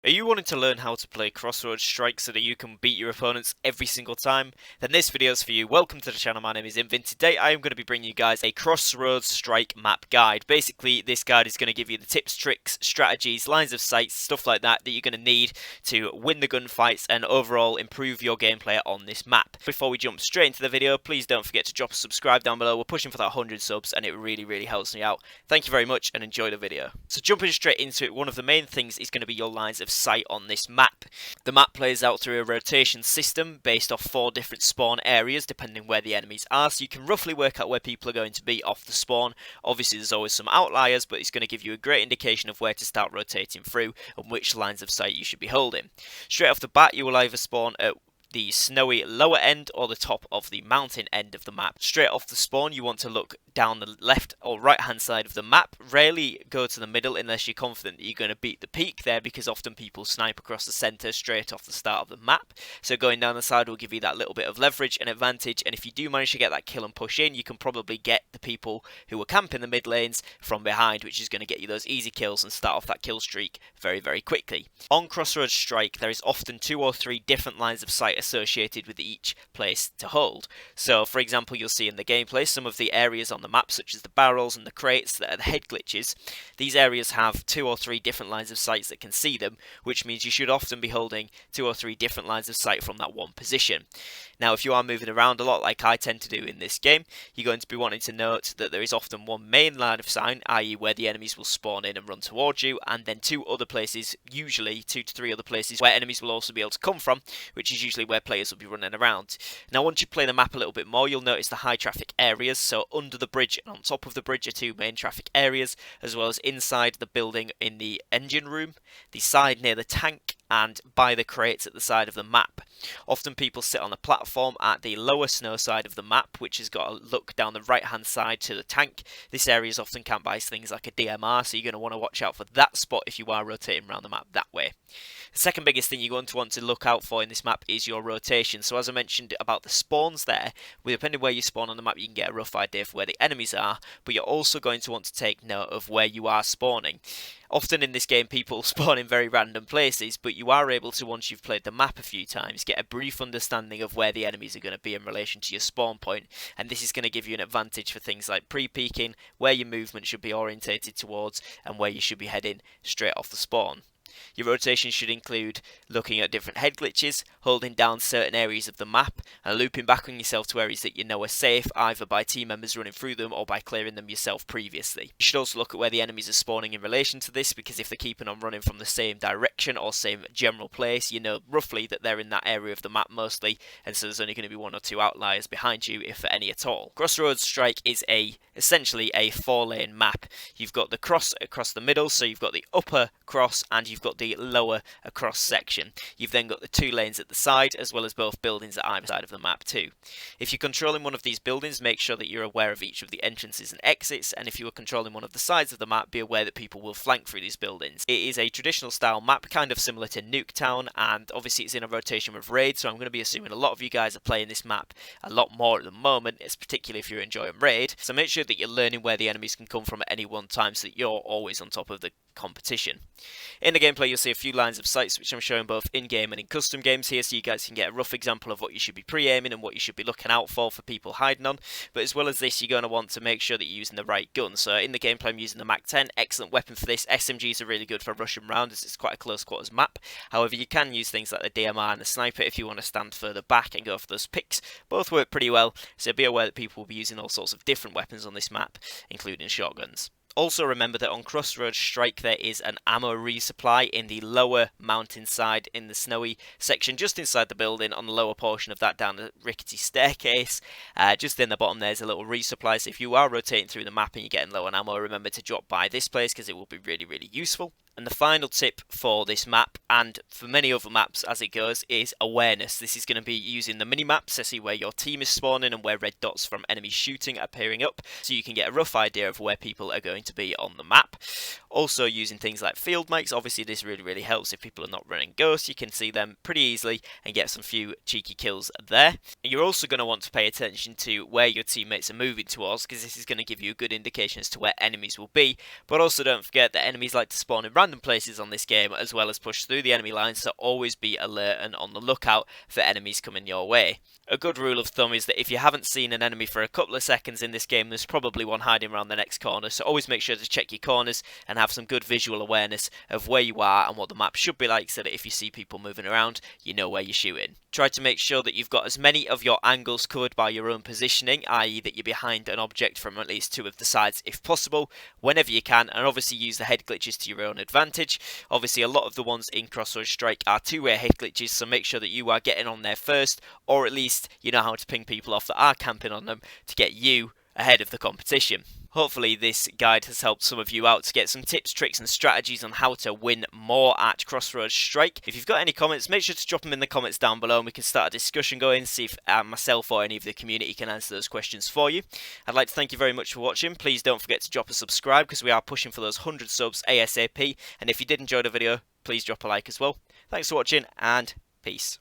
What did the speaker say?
Are you wanting to learn how to play Crossroads Strike so that you can beat your opponents every single time? Then this video is for you. Welcome to the channel, my name is Invin. Today I am going to be bringing you guys a Crossroads Strike map guide. Basically, this guide is going to give you the tips, tricks, strategies, lines of sight, stuff like that you're going to need to win the gunfights and overall improve your gameplay on this map. Before we jump straight into the video, please don't forget to drop a subscribe down below. We're pushing for that 100 subs and it really helps me out. Thank you very much and enjoy the video. So jumping straight into it, one of the main things is going to be your lines of sight on this map. The map plays out through a rotation system based off 4 different spawn areas depending where the enemies are, so you can roughly work out where people are going to be off the spawn. Obviously there's always some outliers, but it's going to give you a great indication of where to start rotating through and which lines of sight you should be holding. Straight off the bat you will either spawn at the snowy lower end or the top of the mountain end of the map. Straight off the spawn you want to look down the left or right hand side of the map. Rarely go to the middle unless you're confident that you're going to beat the peak there, because often people snipe across the centre straight off the start of the map. So going down the side will give you that little bit of leverage and advantage, and if you do manage to get that kill and push in, you can probably get the people who are camping the mid lanes from behind, which is going to get you those easy kills and start off that kill streak very quickly. On Crossroads Strike there is often 2 or 3 different lines of sight associated with each place to hold. So for example, you'll see in the gameplay some of the areas on the map, such as the barrels and the crates that are the head glitches. These areas have 2 or 3 different lines of sights that can see them, which means you should often be holding 2 or 3 different lines of sight from that one position. Now if you are moving around a lot like I tend to do in this game, you're going to be wanting to note that there is often one main line of sight, i.e. where the enemies will spawn in and run towards you, and then 2 other places, usually 2 to 3 other places where enemies will also be able to come from, which is usually where players will be running around. Now once you play the map a little bit more, you'll notice the high traffic areas. So under the bridge and on top of the bridge are 2 main traffic areas, as well as inside the building in the engine room, the side near the tank, and by the crates at the side of the map. Often people sit on the platform at the lower snow side of the map, which has got a look down the right hand side to the tank. This area is often camped by things like a DMR, so you're going to want to watch out for that spot if you are rotating around the map that way. The second biggest thing you're going to want to look out for in this map is your rotation. So as I mentioned about the spawns there, depending where you spawn on the map you can get a rough idea of where the enemies are, but you're also going to want to take note of where you are spawning. Often in this game people spawn in very random places, but you are able to, once you've played the map a few times, get a brief understanding of where the enemies are going to be in relation to your spawn point, and this is going to give you an advantage for things like pre-peeking, where your movement should be orientated towards, and where you should be heading straight off the spawn. Your rotation should include looking at different head glitches, holding down certain areas of the map, and looping back on yourself to areas that you know are safe, either by team members running through them or by clearing them yourself previously. You should also look at where the enemies are spawning in relation to this, because if they're keeping on running from the same direction or same general place, you know roughly that they're in that area of the map mostly, and so there's only going to be 1 or 2 outliers behind you, if any at all. Crossroads Strike is essentially a 4-lane map. You've got the cross across the middle, so you've got the upper cross and you've got the lower across section. You've then got the 2 lanes at the side, as well as both buildings at either side of the map too. If you're controlling one of these buildings, make sure that you're aware of each of the entrances and exits, and if you are controlling one of the sides of the map, be aware that people will flank through these buildings. It is a traditional style map, kind of similar to Nuketown, and obviously it's in a rotation with Raid, so I'm going to be assuming a lot of you guys are playing this map a lot more at the moment, particularly if you're enjoying Raid, so make sure that you're learning where the enemies can come from at any one time so that you're always on top of the competition. In the gameplay you'll see a few lines of sights which I'm showing both in-game and in custom games here, so you guys can get a rough example of what you should be pre-aiming and what you should be looking out for people hiding on. But as well as this, you're going to want to make sure that you're using the right gun. So in the gameplay I'm using the Mac 10, excellent weapon for this. SMGs are really good for rushing round as it's quite a close quarters map. However, you can use things like the DMR and the sniper if you want to stand further back and go for those picks. Both work pretty well, so be aware that people will be using all sorts of different weapons on this map, including shotguns. Also remember that on Crossroads Strike there is an ammo resupply in the lower mountainside in the snowy section, just inside the building on the lower portion of that down the rickety staircase. Just in the bottom there's a little resupply, so if you are rotating through the map and you're getting low on ammo, remember to drop by this place because it will be really useful. And the final tip for this map, and for many other maps as it goes, is awareness. This is going to be using the mini-maps to see where your team is spawning and where red dots from enemy shooting are appearing up, so you can get a rough idea of where people are going to be on the map. Also using things like field mics, obviously this really helps if people are not running ghosts. You can see them pretty easily and get some few cheeky kills there. You're also going to want to pay attention to where your teammates are moving towards, because this is going to give you a good indication as to where enemies will be. But also don't forget that enemies like to spawn in random places on this game as well as push through the enemy lines, so always be alert and on the lookout for enemies coming your way. A good rule of thumb is that if you haven't seen an enemy for a couple of seconds in this game, there's probably one hiding around the next corner, so always make sure to check your corners and have some good visual awareness of where you are and what the map should be like, so that if you see people moving around, you know where you're shooting. Try to make sure that you've got as many of your angles covered by your own positioning, i.e. that you're behind an object from at least two of the sides if possible, whenever you can, and obviously use the head glitches to your own advantage. Obviously a lot of the ones in Crossroads Strike are two-way head glitches, so make sure that you are getting on there first, or at least you know how to ping people off that are camping on them to get you ahead of the competition. Hopefully this guide has helped some of you out to get some tips, tricks and strategies on how to win more at Crossroads Strike. If you've got any comments, make sure to drop them in the comments down below and we can start a discussion going, see if myself or any of the community can answer those questions for you. I'd like to thank you very much for watching. Please don't forget to drop a subscribe because we are pushing for those 100 subs ASAP, and if you did enjoy the video, please drop a like as well. Thanks for watching and peace.